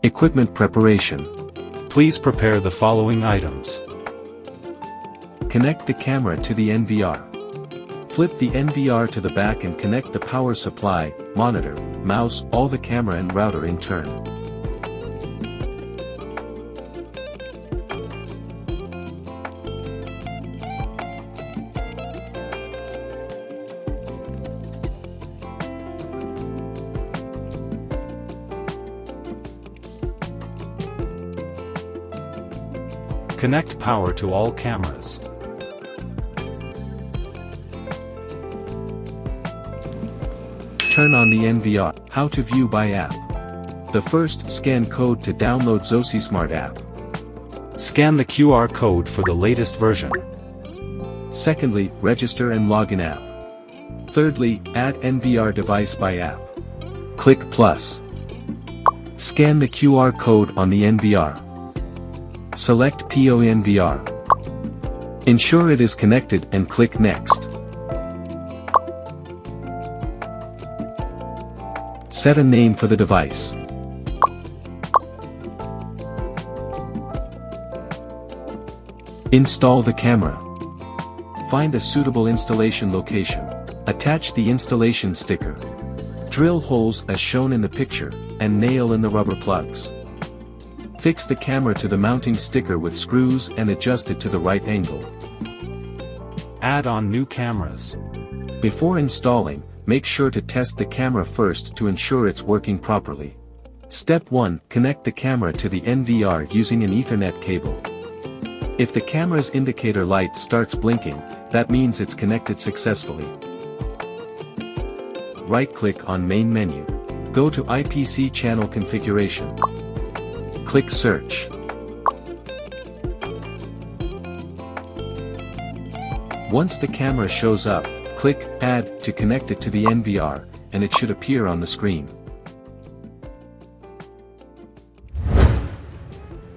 Equipment preparation. Please prepare the following items. Connect the camera to the NVR. Flip the NVR to the back and connect the power supply, monitor, mouse, all the camera and router in turn. Connect power to all cameras. Turn on the NVR. How to view by app. The first, scan code to download ZOSI Smart app. Scan the QR code for the latest version. Secondly, register and login app. Thirdly, add NVR device by app. Click plus. Scan the QR code on the NVR. Select PoE NVR. Ensure it is connected and click next. Set a name for the device. Install the camera. Find a suitable installation location. Attach the installation sticker. Drill holes as shown in the picture, and nail in the rubber plugs. Fix the camera to the mounting sticker with screws and adjust it to the right angle. Add on new cameras. Before installing, make sure to test the camera first to ensure it's working properly. Step 1. Connect the camera to the NVR using an Ethernet cable. If the camera's indicator light starts blinking, that means it's connected successfully. Right-click on Main menu. Go to IPC Channel Configuration. Click Search. Once the camera shows up, click Add to connect it to the NVR, and it should appear on the screen.